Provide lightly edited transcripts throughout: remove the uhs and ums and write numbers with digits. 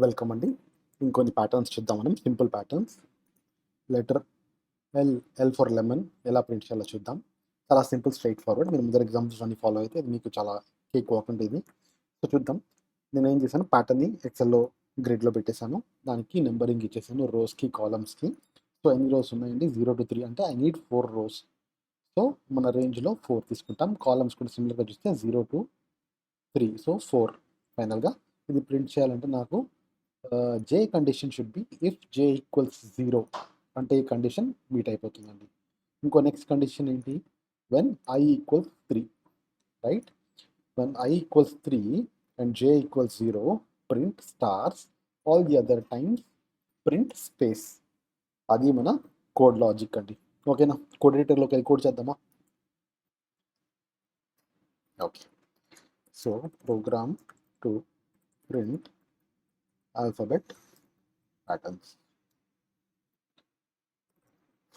Welcome అండి. ఇంకొన్ని patterns చూద్దాం మనం. Simple patterns. Letter L for lemon ఎలా ప్రింట్ చేయాలో చూద్దాం. చాలా సింపుల్, స్ట్రైట్ ఫార్వర్డ్. మీరు ముందర ఎగ్జాంపుల్స్ అన్ని ఫాలో అయితే ఇది మీకు చాలా కేక్ వాక్ ఉంటుంది. సో చూద్దాం. నేను ఏం చేశాను, ప్యాటర్న్ని ఎక్సెల్లో గ్రిడ్లో పెట్టేశాను. దానికి నెంబరింగ్ ఇచ్చేసాను రోస్కి, కాలమ్స్కి. సో ఎన్ని రోస్ ఉన్నాయండి? 0 to 3 అంటే ఐ నీడ్ 4 రోస్. సో మన రేంజ్లో 4 తీసుకుంటాం. కాలమ్స్ కూడా సిమిలర్గా చూస్తే 0 to 3, సో 4. ఫైనల్గా ఇది ప్రింట్ చేయాలంటే నాకు j condition should be if j equals 0 అంటే ఈ కండిషన్ మీట్ అయిపోతుందండి. ఇంకో నెక్స్ట్ కండిషన్ ఏంటి? When I equals 3, right? When I equals 3 and j equals 0 print stars, all the other times print space. అది మన కోడ్ లాజిక్ అండి. ఓకేనా? Code ఎడిటర్లోకి వెళ్ళి కోడ్ చేద్దామా? Okay. So program to print alphabet patterns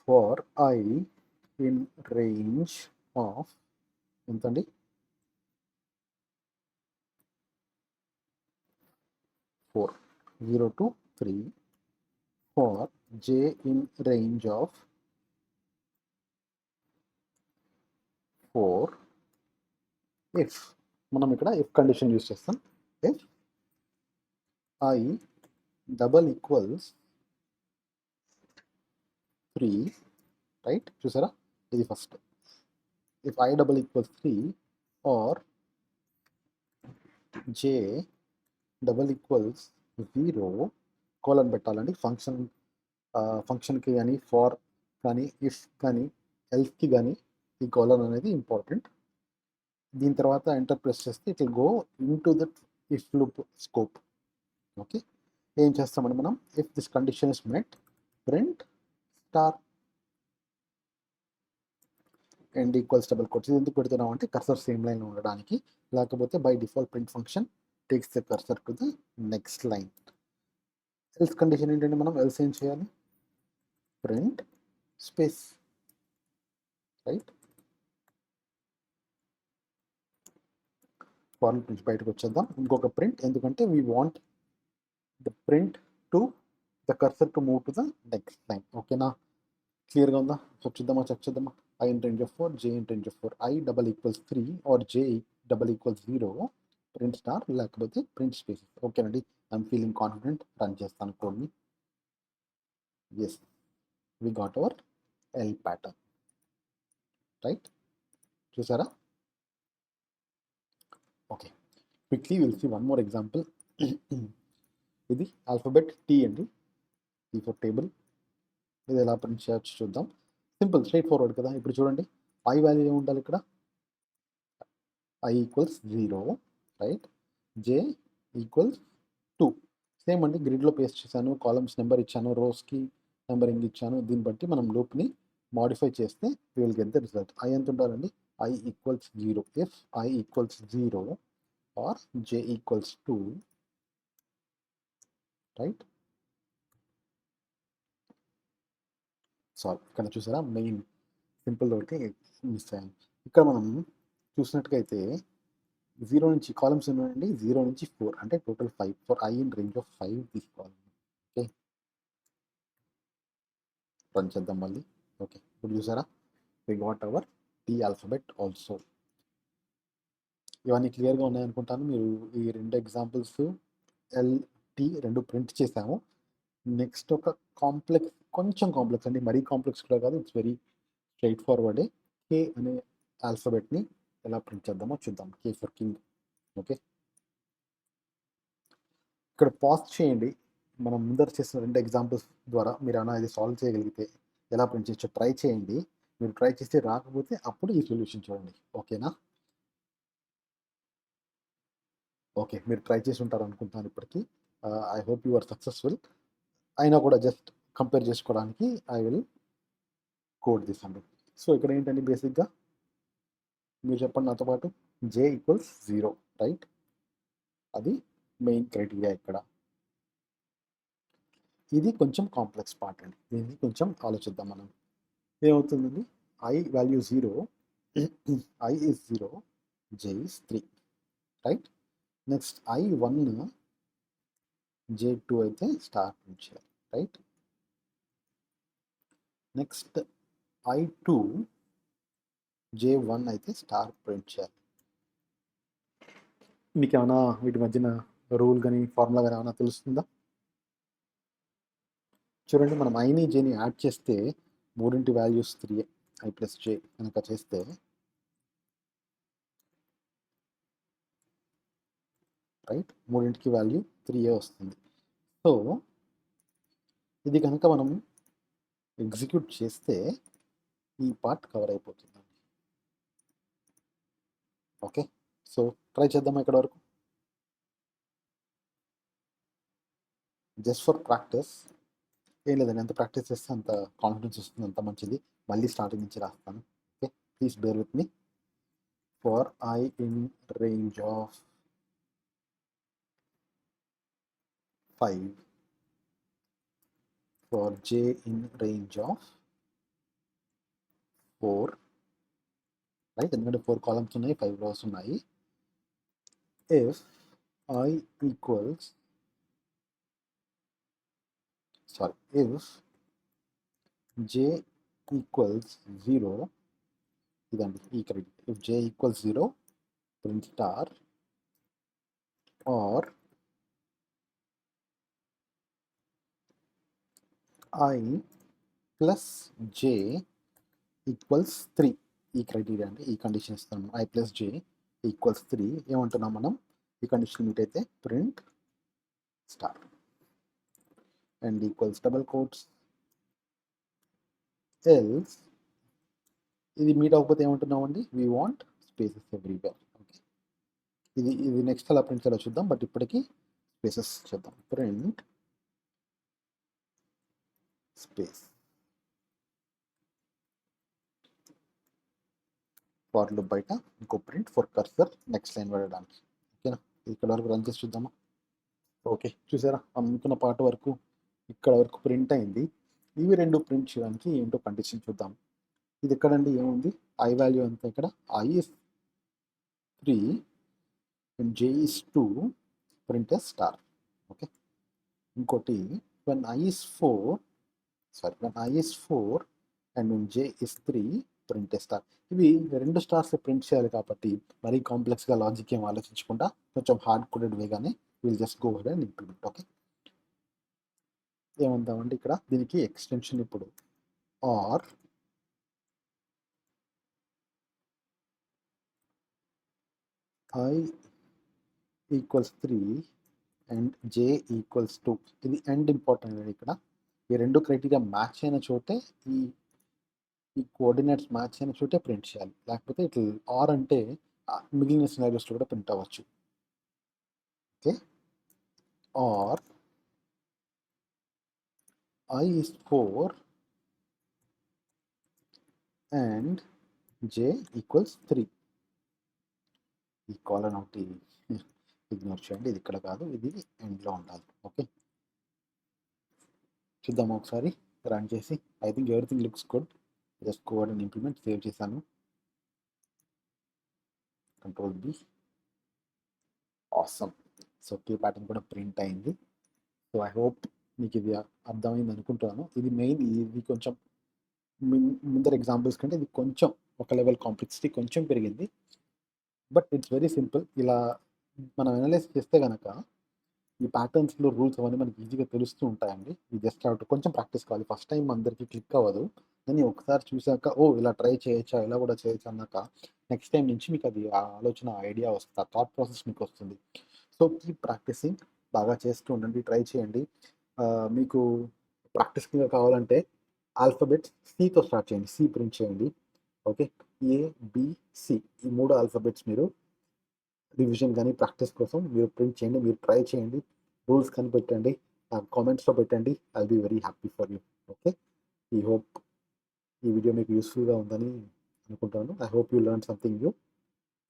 for I in range of ఎంతండి? 4, 0 to 3 for j in range of 4 if మనం ఇక్కడ if condition use చేస్తాం. if I double equals 3, right? చూసారా? ఇది first. if I double equals 3 or j double equals 0 colon పెట్టాలండి. ఫంక్షన్కి కానీ, far కానీ, ఇఫ్ కానీ, ఎల్స్కి కానీ ఈ కోలన్ అనేది ఇంపార్టెంట్. దీని తర్వాత ఎంటర్ ప్రెస్ చేస్తే it will go into that if loop scope. Okay, ఏం చేస్తామండి మనం? If this condition is met print star end equals double quotes. ఇది ఎందుకు పెడుతున్నాం అంటే కర్సర్ సేమ్ లైన్లో ఉండడానికి, లేకపోతే by default print function takes the cursor to the next line. Else condition ఏంటంటే మనం ఎల్స్ ఏం చేయాలి? Print space, right? ఫార్ములా నుంచి బయటకు వచ్చేద్దాం. ఇంకొక ప్రింట్, ఎందుకంటే we want the print to the cursor to move to the next line. ఓకేనా? క్లియర్గా ఉందా? సో చూద్దామా, చెక్ చేద్దామా. I in range of 4, j in range of 4. I double equals 3 or j double equals 0 print star, లేకపోతే print space. ఓకేనండి, I'm feeling confident. Run చేస్తాను కోడ్ని. Yes, we got our L pattern, right? చూసారా? Okay, quickly will see one more example. ఇది alphabet T అండి, T for table. ఇది ఎలా print చేయొచ్చు చూద్దాం. సింపుల్, స్ట్రైట్ ఫార్వర్డ్ కదా. ఇప్పుడు చూడండి, ఐ వాల్యూ ఏమి ఉండాలి ఇక్కడ? I equals 0, right? j equals 2. Same అండి, గ్రిడ్లో పేస్ట్ చేశాను, కాలమ్స్ నెంబర్ ఇచ్చాను, రోస్కి నెంబరింగ్ ఇచ్చాను. దీన్ని బట్టి మనం లూప్ని మాడిఫై చేస్తే we will get the result. I ఎంత ఉండాలండి? I equals 0. if I equals 0 or j equals 2, right? Sorry, ఇక్కడ చూసారా, మెయిన్ సింపుల్ ఒకటి మిస్ అయ్యాను. ఇక్కడ మనం చూసినట్టుగా అయితే 0 నుంచి కాలమ్స్ ఉన్నాయండి, 0 నుంచి 4 అంటే total 5. For I in range of 5 తీసుకోవాలి. ఓకే, రన్ చేద్దాం మళ్ళీ. ఓకే, ఇప్పుడు చూసారా, we got our T alphabet also. ఇవన్నీ క్లియర్గా ఉన్నాయనుకుంటాను. మీరు ఈ రెండు ఎగ్జాంపుల్స్ ఎల్టీ రెండు ప్రింట్ చేసాము. నెక్స్ట్ ఒక కాంప్లెక్స్, కొంచెం కాంప్లెక్స్ అండి, మరీ కాంప్లెక్స్ కూడా కాదు, ఇట్స్ వెరీ స్ట్రైట్ ఫార్వర్డే. కే అనే ఆల్ఫాబెట్ని ఎలా ప్రింట్ చేద్దామో చూద్దాం. K for king. ఓకే, ఇక్కడ పాజ్ చేయండి. మనం ముందర చేసిన రెండు ఎగ్జాంపుల్స్ ద్వారా మీరు ఏమైనా ఇది సాల్వ్ చేయగలిగితే ఎలా ప్రింట్ చేయొచ్చో ట్రై చేయండి. మీరు ట్రై చేస్తే రాకపోతే అప్పుడు ఈ సొల్యూషన్ చూడండి. ఓకేనా? ఓకే, మీరు ట్రై చేసి ఉంటారు అనుకుంటాను ఇప్పటికీ. I hope you are successful. అయినా కూడా జస్ట్ కంపేర్ చేసుకోవడానికి ఐ విల్ కోడ్ దిస్ అండి. సో ఇక్కడ ఏంటండి, బేసిక్గా మీరు చెప్పండి నాతో పాటు. j equals 0, right? అది మెయిన్ క్రైటీరియా ఇక్కడ. ఇది కొంచెం కాంప్లెక్స్ పార్ట్ అండి, దీన్ని కొంచెం ఆలోచిద్దాం మనం. ఏమవుతుందండి? I value 0, I is 0, j is 3, right? Next I 1, J2 అయితే స్టార్ ప్రింట్ చేయాలి, రైట్. నెక్స్ట్ I2 J1 అయితే స్టార్ ప్రింట్ చేయాలి. మీకు ఏమైనా వీటి మధ్యన రూల్ కానీ ఫార్ములా కానీ ఏమైనా తెలుస్తుందా? చూడండి, మనం ఐని జేని యాడ్ చేస్తే మూడింటి వాల్యూస్ 3 I ప్లస్ జే కనుక చేస్తే రైట్, మూడింటికి వాల్యూ 3 వస్తుంది. సో ఇది కనుక మనం ఎగ్జిక్యూట్ చేస్తే ఈ పార్ట్ కవర్ అయిపోతుందండి. ఓకే, సో ట్రై చేద్దామా ఇక్కడ వరకు. జస్ట్ ఫర్ ప్రాక్టీస్, ఏం లేదండి, ఎంత ప్రాక్టీస్ చేస్తే అంత కాన్ఫిడెన్స్ వస్తుంది, అంత మంచిది. మళ్ళీ స్టార్టింగ్ నుంచి రాస్తాను. Okay, please bear with me. For I in range of 5, for j in range of 4, right, ఎందుకంటే 4 కాలమ్స్ ఉన్నాయి, 5 rows ఉన్నాయి. if I equals if j equals 0, ఇదండి ఈ criteria. if j equals 0, print star, or I plus j equals 3, ఈ criteria అండి, ఈ condition ఇస్తాను. I plus j equals 3 ఏమంటున్నాం మనం, ఈ కండిషన్ మీట్ అయితే print star and equals double quotes, else ఇది మీట్ అవ్వకపోతే ఏమంటున్నామండి, we want spaces everywhere. Okay, ఇది నెక్స్ట్ అలా ప్రింట్ చేయాలో చూద్దాం, బట్ ఇప్పటికీ స్పేసెస్ చూద్దాం. ప్రింట్ స్పేస్, ఫర్ లూప్ బయట ఇంకో print for cursor next line పడడానికి. ఓకేనా, ఇక్కడ వరకు రన్ చేసి చూద్దామా. ఓకే, చూసారా, అనుకున్న పార్ట్ వరకు ఇక్కడ వరకు ప్రింట్ అయింది. ఇవి రెండు ప్రింట్ చేయడానికి ఏంటో కండిషన్ చూద్దాం. ఇది ఎక్కడండి, ఏముంది, I వాల్యూ ఎంత, ఇక్కడ I is 3 and j is 2, print as star. Okay, ఇంకోటి when I is 4 and when j is 3, print as star. ఇవి రెండు స్టార్స్ ప్రింట్ చేయాలి కాబట్టి మరీ కాంప్లెక్స్గా లాజిక్ ఏం ఆలోచించకుండా కొంచెం హార్డ్ కోడెడ్ వేగానే will just go ahead and implement. Okay, ఏమందామండి ఇక్కడ దీనికి ఎక్స్టెన్షన్ ఇప్పుడు are I equals 3 and j equals 2. ఇది ఎండ్ ఇంపార్టెంట్ అండి. ఇక్కడ ఈ రెండు క్రైటీరియా మ్యాచ్ అయిన చోటే ఈ కోఆర్డినేట్స్ మ్యాచ్ అయిన చోటే ప్రింట్ చేయాలి, లేకపోతే ఇట్లా ఆర్ అంటే మిగిలిన సినారియోస్లో కూడా ప్రింట్ అవ్వచ్చు. Okay, or I is 4 and j equals 3. ఈ కాలన్ ఒకటి ఇగ్నోర్ చేయండి, ఇది ఇక్కడ కాదు, ఇది ఎండ్లో ఉండాలి. ఓకే, చూద్దాం ఒకసారి రన్ చేసి. I think everything looks good. Just go and implement. Save చేశాను, control B. Awesome. So key pattern కూడా ప్రింట్ అయింది. సో ఐ హోప్ మీకు ఇది అర్థమైంది అనుకుంటున్నాను. ఇది మెయిన్, ఇది కొంచెం ముందర ఎగ్జాంపుల్స్ కంటే ఇది కొంచెం ఒక లెవెల్ కాంప్లెక్సిటీ కొంచెం పెరిగింది, బట్ ఇట్స్ వెరీ సింపుల్. ఇలా మనం అనలైజ్ చేస్తే కనుక ఈ ప్యాటర్న్స్లో రూల్స్ అవన్నీ మనకి ఈజీగా తెలుస్తూ ఉంటాయండి. ఇది జస్ట్ అవుట్ కొంచెం ప్రాక్టీస్ కావాలి. ఫస్ట్ టైం అందరికీ క్లిక్ అవ్వదు, కానీ ఒకసారి చూసాక ఓ ఇలా ట్రై చేయొచ్చా, ఇలా కూడా చేయొచ్చు అన్నాక నెక్స్ట్ టైం నుంచి మీకు అది ఆ ఆలోచన, ఐడియా వస్తుంది, ఆ థాట్ ప్రాసెస్ మీకు వస్తుంది. సో కీప్ ప్రాక్టీసింగ్, బాగా చేస్తూ ఉండండి, ట్రై చేయండి. మీకు ప్రాక్టీస్గా కావాలంటే ఆల్ఫాబెట్స్ సితో స్టార్ట్ చేయండి, సి ప్రింట్ చేయండి. ఓకే, ABC ఈ 3 ఆల్ఫాబెట్స్ మీరు రివిజన్ కానీ ప్రాక్టీస్ కోసం మీరు ప్రింట్ చేయండి, మీరు ట్రై చేయండి, రూల్స్ కనిపెట్టండి, కామెంట్స్లో పెట్టండి. I will be very happy for you. Okay, I hope ఈ వీడియో మీకు యూస్ఫుల్గా ఉందని అనుకుంటాను. I hope you learn something new.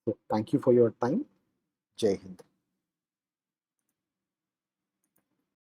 So thank you for your time. జై హింద్.